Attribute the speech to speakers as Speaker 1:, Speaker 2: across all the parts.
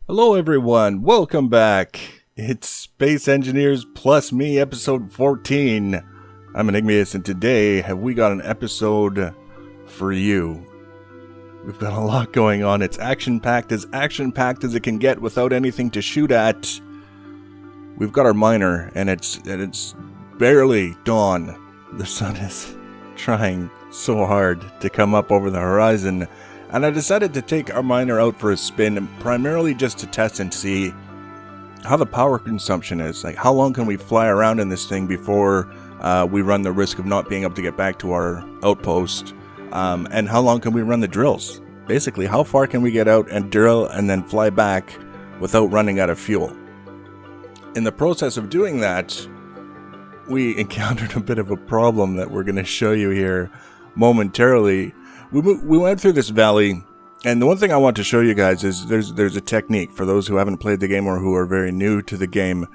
Speaker 1: Hello everyone, welcome back. It's Space Engineers Plus Me, episode 14. I'm Enigmius, and today have we got an episode for you. We've got a lot going on. It's action-packed as it can get without anything to shoot at. We've got our miner, and it's barely dawn. The sun is trying so hard to come up over the horizon. And I decided to take our miner out for a spin, primarily just to test and see how the power consumption is. Like, how long can we fly around in this thing before we run the risk of not being able to get back to our outpost? And how long can we run the drills? Basically, how far can we get out and drill and then fly back without running out of fuel? In the process of doing that, we encountered a bit of a problem that we're going to show you here momentarily. We went through this valley, and the one thing I want to show you guys is there's a technique for those who haven't played the game or who are very new to the game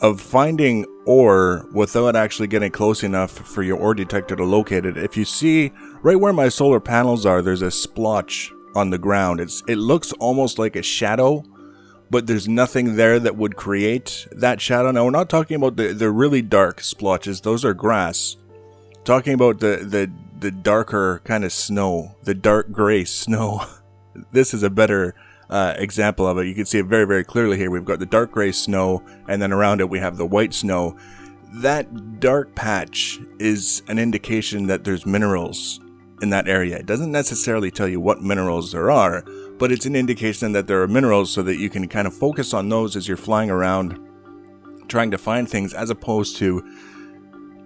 Speaker 1: of finding ore without actually getting close enough for your ore detector to locate it. If you see right where my solar panels are, there's a splotch on the ground. It looks almost like a shadow, but there's nothing there that would create that shadow. Now, we're not talking about the really dark splotches. Those are grass. Talking about the darker kind of snow, the dark gray snow. This is a better example of it. You can see it very, very clearly here. We've got the dark gray snow, and then around it we have the white snow. That dark patch is an indication that there's minerals in that area. It doesn't necessarily tell you what minerals there are, but it's an indication that there are minerals so that you can kind of focus on those as you're flying around, trying to find things, as opposed to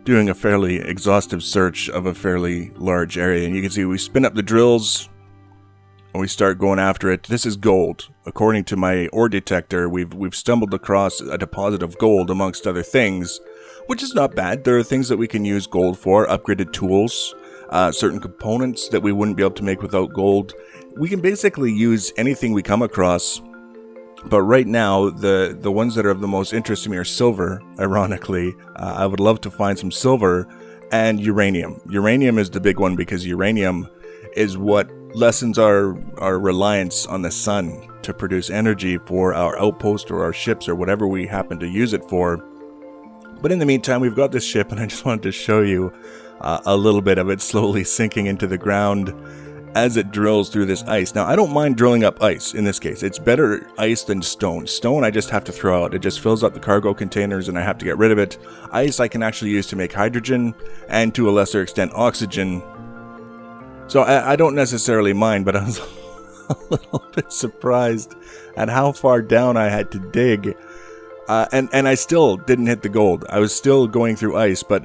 Speaker 1: doing a fairly exhaustive search of a fairly large area. And you can see we spin up the drills and we start going after it. This is gold. According to my ore detector, we've stumbled across a deposit of gold amongst other things, which is not bad. There are things that we can use gold for, upgraded tools, certain components that we wouldn't be able to make without gold. We can basically use anything we come across. But right now, the ones that are of the most interest to me are silver, ironically. I would love to find some silver and uranium. Uranium is the big one because uranium is what lessens our reliance on the sun to produce energy for our outpost or our ships or whatever we happen to use it for. But in the meantime, we've got this ship, and I just wanted to show you a little bit of it slowly sinking into the ground as it drills through this ice. Now, I don't mind drilling up ice in this case. It's better ice than stone. Stone I just have to throw out. It just fills up the cargo containers and I have to get rid of it. Ice I can actually use to make hydrogen and to a lesser extent oxygen. So I don't necessarily mind, but I was a little bit surprised at how far down I had to dig. And I still didn't hit the gold. I was still going through ice, but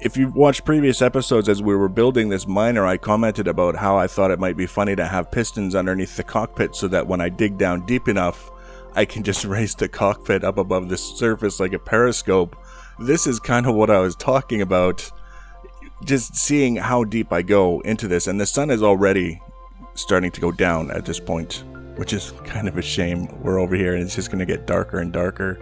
Speaker 1: if you've watched previous episodes as we were building this miner, I commented about how I thought it might be funny to have pistons underneath the cockpit so that when I dig down deep enough, I can just raise the cockpit up above the surface like a periscope. This is kind of what I was talking about, just seeing how deep I go into this. And the sun is already starting to go down at this point, which is kind of a shame. We're over here and it's just going to get darker and darker.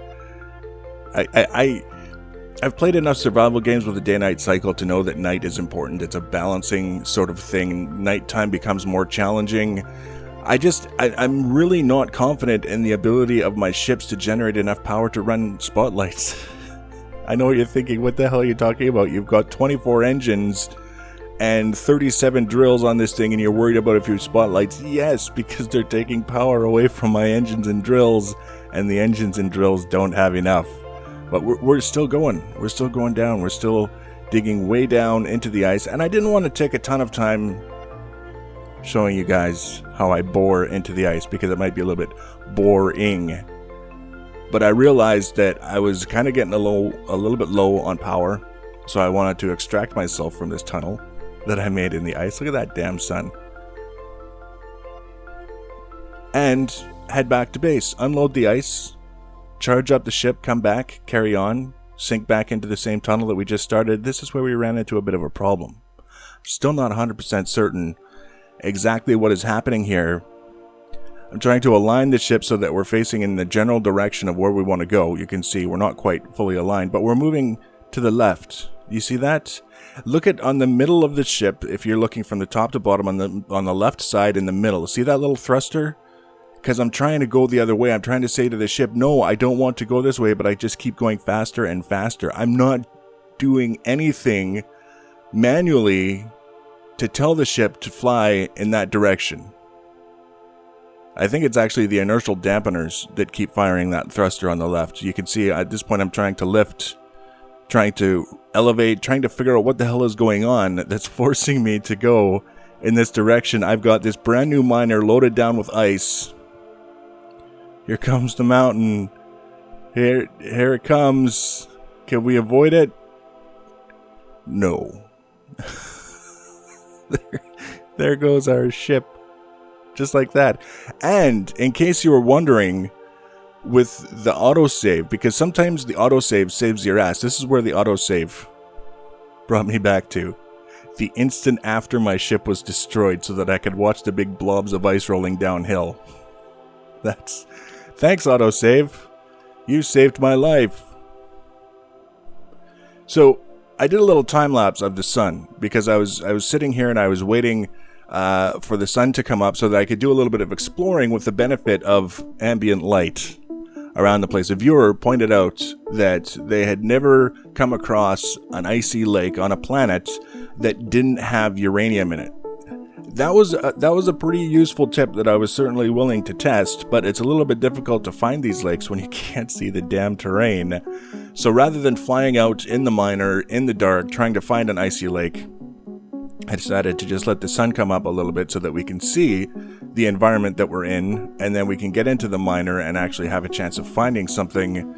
Speaker 1: I've played enough survival games with a day-night cycle to know that night is important. It's a balancing sort of thing. Nighttime becomes more challenging. I'm really not confident in the ability of my ships to generate enough power to run spotlights. I know what you're thinking, what the hell are you talking about? You've got 24 engines and 37 drills on this thing and you're worried about a few spotlights. Yes, because they're taking power away from my engines and drills, and the engines and drills don't have enough. But we're still going. We're still going down. We're still digging way down into the ice. And I didn't want to take a ton of time showing you guys how I bore into the ice because it might be a little bit boring. But I realized that I was kind of getting a little bit low on power. So I wanted to extract myself from this tunnel that I made in the ice. Look at that damn sun. And head back to base. Unload the ice. Charge up the ship, come back, carry on, sink back into the same tunnel that we just started. This is where we ran into a bit of a problem. Still not 100% certain exactly what is happening here. I'm trying to align the ship so that we're facing in the general direction of where we want to go. You can see we're not quite fully aligned, but we're moving to the left. You see that? Look at on the middle of the ship, if you're looking from the top to bottom on the left side in the middle. See that little thruster? because I'm trying to go the other way. I'm trying to say to the ship, no, I don't want to go this way, but I just keep going faster and faster. I'm not doing anything manually to tell the ship to fly in that direction. I think it's actually the inertial dampeners that keep firing that thruster on the left. You can see at this point I'm trying to lift, trying to elevate, trying to figure out what the hell is going on that's forcing me to go in this direction. I've got this brand new miner loaded down with ice. Here comes the mountain. Here it comes. Can we avoid it? No. There goes our ship. Just like that. And in case you were wondering, with the autosave, because sometimes the autosave saves your ass. This is where the autosave brought me back to. The instant after my ship was destroyed so that I could watch the big blobs of ice rolling downhill. Thanks, autosave. You saved my life. So, I did a little time lapse of the sun because I was sitting here and I was waiting for the sun to come up so that I could do a little bit of exploring with the benefit of ambient light around the place. A viewer pointed out that they had never come across an icy lake on a planet that didn't have uranium in it. That was a pretty useful tip that I was certainly willing to test, but it's a little bit difficult to find these lakes when you can't see the damn terrain. So rather than flying out in the miner in the dark trying to find an icy lake, I decided to just let the sun come up a little bit so that we can see the environment that we're in, and then we can get into the miner and actually have a chance of finding something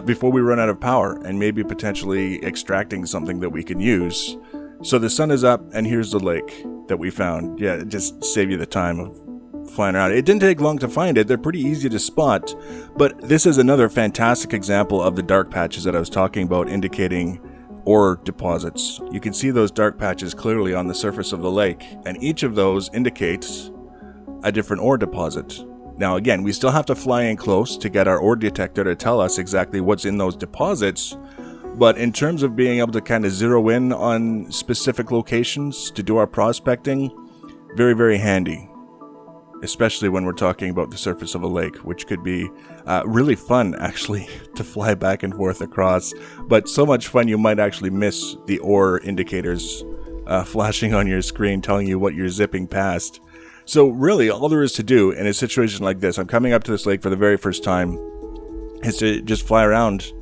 Speaker 1: before we run out of power, and maybe potentially extracting something that we can use. So the sun is up, and here's the lake that we found. Yeah, just save you the time of flying around. It didn't take long to find it. They're pretty easy to spot, but this is another fantastic example of the dark patches that I was talking about, indicating ore deposits. You can see those dark patches clearly on the surface of the lake, and each of those indicates a different ore deposit. Now again, we still have to fly in close to get our ore detector to tell us exactly what's in those deposits, but in terms of being able to kind of zero in on specific locations to do our prospecting, very, very handy. Especially when we're talking about the surface of a lake, which could be really fun, actually, to fly back and forth across. But so much fun you might actually miss the ore indicators flashing on your screen telling you what you're zipping past. So really, all there is to do in a situation like this, I'm coming up to this lake for the very first time, is to just fly around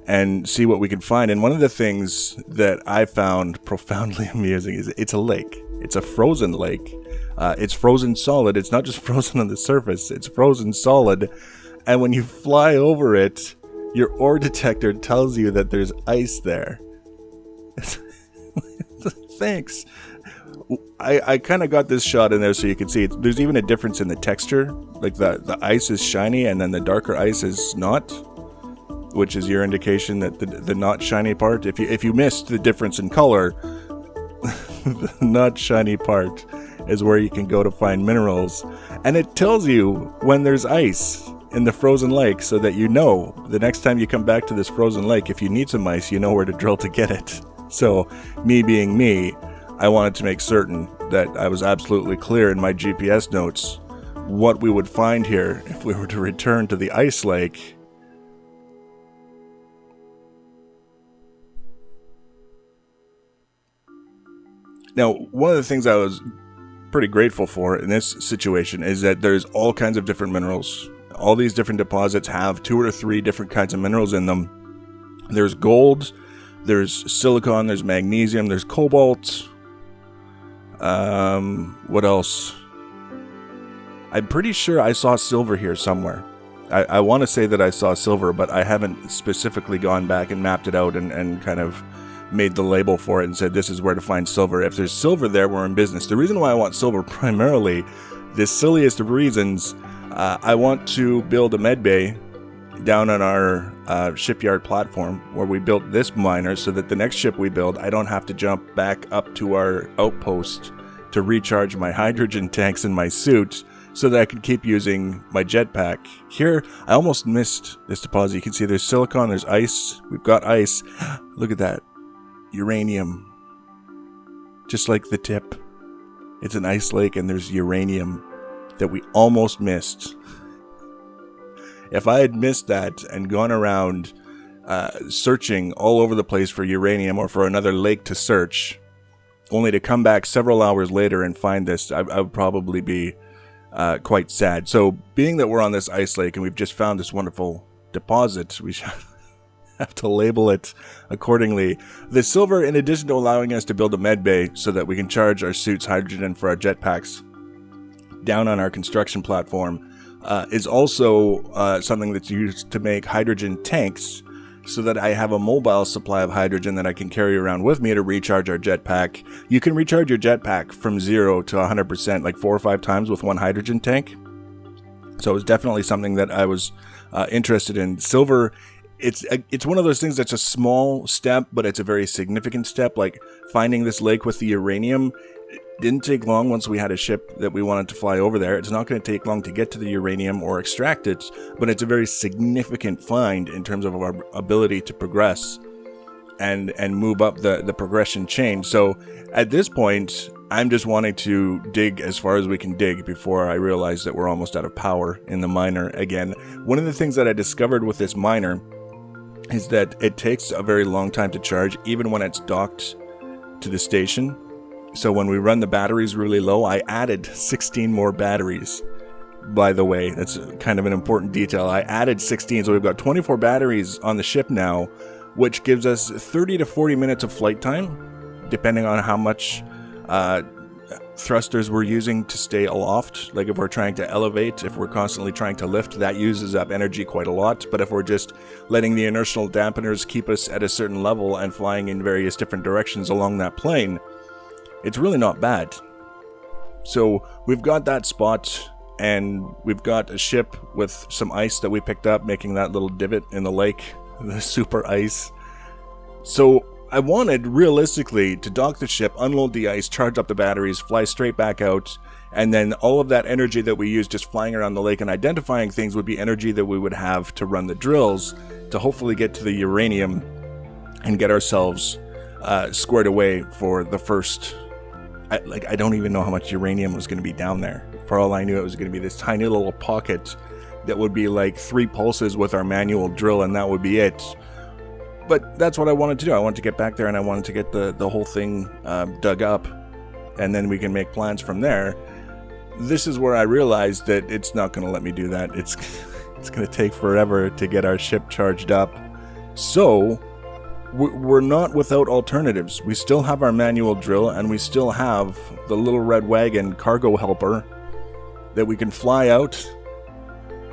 Speaker 1: and see what we can find. And one of the things that I found profoundly amusing is it's a lake. It's a frozen lake. It's frozen solid. It's not just frozen on the surface. It's frozen solid. And when you fly over it, your ore detector tells you that there's ice there. Thanks. I kind of got this shot in there so you can see it. There's even a difference in the texture. Like the ice is shiny and then the darker ice is not, which is your indication that the not shiny part, if you missed the difference in color, the not shiny part is where you can go to find minerals, and it tells you when there's ice in the frozen lake so that you know the next time you come back to this frozen lake, if you need some ice, you know where to drill to get it. So me being me, I wanted to make certain that I was absolutely clear in my GPS notes what we would find here if we were to return to the ice lake. Now, one of the things I was pretty grateful for in this situation is that there's all kinds of different minerals. All these different deposits have 2 or 3 different kinds of minerals in them. There's gold, there's silicon, there's magnesium, there's cobalt. What else? I'm pretty sure I saw silver here somewhere. I want to say that I saw silver, but I haven't specifically gone back and mapped it out and kind of made the label for it and said this is where to find silver. If there's silver there, we're in business. The reason why I want silver primarily, the silliest of reasons, I want to build a med bay down on our shipyard platform where we built this miner so that the next ship we build, I don't have to jump back up to our outpost to recharge my hydrogen tanks in my suit so that I can keep using my jetpack. Here, I almost missed this deposit. You can see there's silicon, there's ice. We've got ice. Look at that. Uranium. Just like the tip. It's an ice lake and there's uranium that we almost missed. If I had missed that and gone around searching all over the place for uranium or for another lake to search, only to come back several hours later and find this, I would probably be quite sad. So being that we're on this ice lake and we've just found this wonderful deposit, we should have to label it accordingly. The silver, in addition to allowing us to build a med bay so that we can charge our suits hydrogen for our jetpacks down on our construction platform, is also something that's used to make hydrogen tanks so that I have a mobile supply of hydrogen that I can carry around with me to recharge our jetpack. You can recharge your jetpack from 0 to 100% like 4 or 5 times with one hydrogen tank. So it was definitely something that I was interested in. Silver, it's one of those things that's a small step, but it's a very significant step. Like finding this lake with the uranium, it didn't take long once we had a ship that we wanted to fly over there. It's not going to take long to get to the uranium or extract it, but it's a very significant find in terms of our ability to progress and move up the progression chain. So at this point, I'm just wanting to dig as far as we can dig before I realize that we're almost out of power in the miner again. One of the things that I discovered with this miner is that it takes a very long time to charge, even when it's docked to the station. So when we run the batteries really low, I added 16 more batteries. By the way, that's kind of an important detail. I added 16, so we've got 24 batteries on the ship now, which gives us 30 to 40 minutes of flight time, depending on how much thrusters we're using to stay aloft. Like if we're trying to elevate, if we're constantly trying to lift, that uses up energy quite a lot. But if we're just letting the inertial dampeners keep us at a certain level and flying in various different directions along that plane, it's really not bad. So we've got that spot, and we've got a ship with some ice that we picked up, making that little divot in the lake, the super ice. So I wanted, realistically, to dock the ship, unload the ice, charge up the batteries, fly straight back out, and then all of that energy that we use just flying around the lake and identifying things would be energy that we would have to run the drills to hopefully get to the uranium and get ourselves squared away for the first... I don't even know how much uranium was going to be down there. For all I knew, it was going to be this tiny little pocket that would be like 3 pulses with our manual drill, and that would be it. But that's what I wanted to do. I wanted to get back there and I wanted to get the whole thing dug up, and then we can make plans from there. This is where I realized that it's not going to let me do that. It's going to take forever to get our ship charged up. So we're not without alternatives. We still have our manual drill, and we still have the little red wagon cargo helper that we can fly out,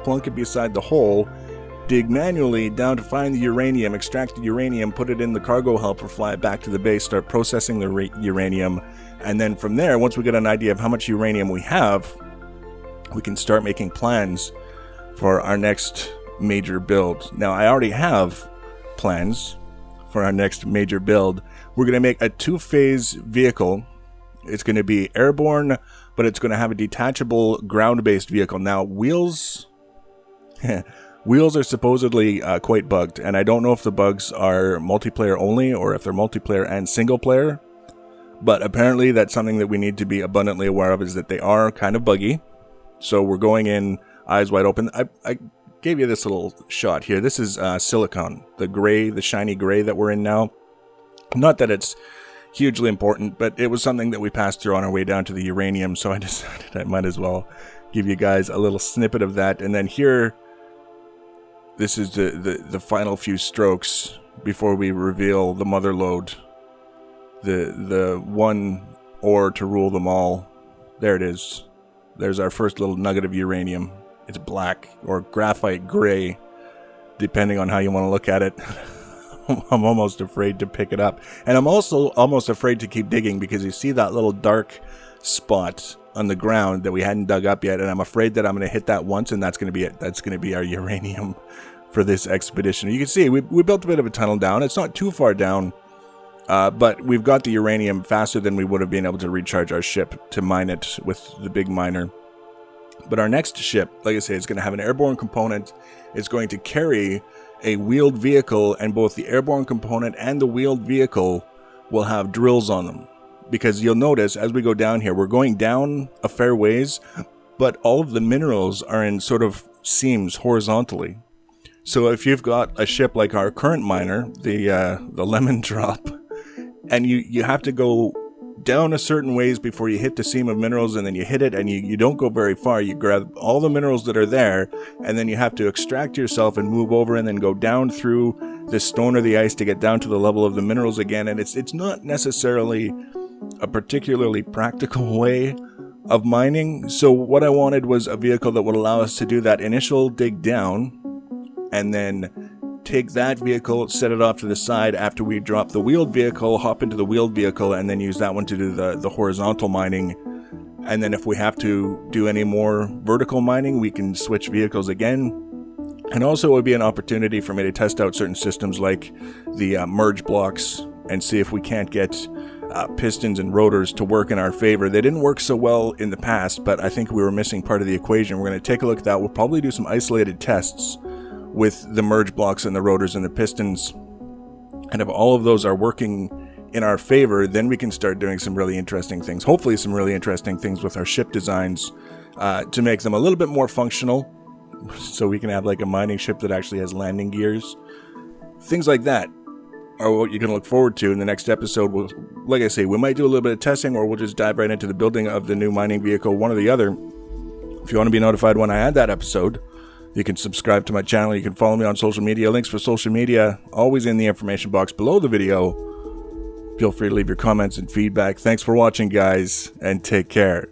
Speaker 1: plunk it beside the hole, dig manually down to find the uranium, extract the uranium, put it in the cargo helper, fly it back to the base, start processing the uranium, and then from there, once we get an idea of how much uranium we have, we can start making plans for our next major build. Now, I already have plans for our next major build. We're going to make a 2-phase vehicle. It's going to be airborne, but it's going to have a detachable ground-based vehicle. Now, wheels are supposedly quite bugged, and I don't know if the bugs are multiplayer only or if they're multiplayer and single player, but apparently that's something that we need to be abundantly aware of, is that they are kind of buggy. So we're going in eyes wide open. I gave you this little shot here. This is silicon, the gray, the shiny gray that we're in now. Not that it's hugely important, but it was something that we passed through on our way down to the uranium, so I decided I might as well give you guys a little snippet of that. And then here, this is the final few strokes before we reveal the mother lode, the one ore to rule them all. There it is. There's our first little nugget of uranium. It's black or graphite gray, depending on how you want to look at it. I'm almost afraid to pick it up. And I'm also almost afraid to keep digging, because you see that little dark spot on the ground that we hadn't dug up yet, and I'm afraid that I'm going to hit that once, and that's going to be it. That's going to be our uranium for this expedition. You can see we built a bit of a tunnel down. It's not too far down, but we've got the uranium faster than we would have been able to recharge our ship to mine it with the big miner. But our next ship, like I say, is going to have an airborne component. It's going to carry a wheeled vehicle, and both the airborne component and the wheeled vehicle will have drills on them. Because you'll notice as we go down here, we're going down a fair ways, but all of the minerals are in sort of seams horizontally. So if you've got a ship like our current miner, the Lemon Drop, and you have to go down a certain ways before you hit the seam of minerals, and then you hit it and you don't go very far. You grab all the minerals that are there, and then you have to extract yourself and move over and then go down through the stone or the ice to get down to the level of the minerals again. And it's not necessarily a particularly practical way of mining. So what I wanted was a vehicle that would allow us to do that initial dig down and then take that vehicle, set it off to the side after we drop the wheeled vehicle, hop into the wheeled vehicle, and then use that one to do the horizontal mining. And then if we have to do any more vertical mining, we can switch vehicles again. And also it would be an opportunity for me to test out certain systems like the merge blocks and see if we can't get pistons and rotors to work in our favor. They didn't work so well in the past, but I think we were missing part of the equation. We're going to take a look at that. We'll probably do some isolated tests with the merge blocks and the rotors and the pistons. And if all of those are working in our favor, then we can start doing some really interesting things. Hopefully some really interesting things with our ship designs to make them a little bit more functional. So we can have like a mining ship that actually has landing gears. Things like that are what you can look forward to in the next episode. Like I say, we might do a little bit of testing, or we'll just dive right into the building of the new mining vehicle, one or the other. If you want to be notified when I add that episode, you can subscribe to my channel. You can follow me on social media. Links for social media always in the information box below the video. Feel free to leave your comments and feedback. Thanks for watching, guys, and take care.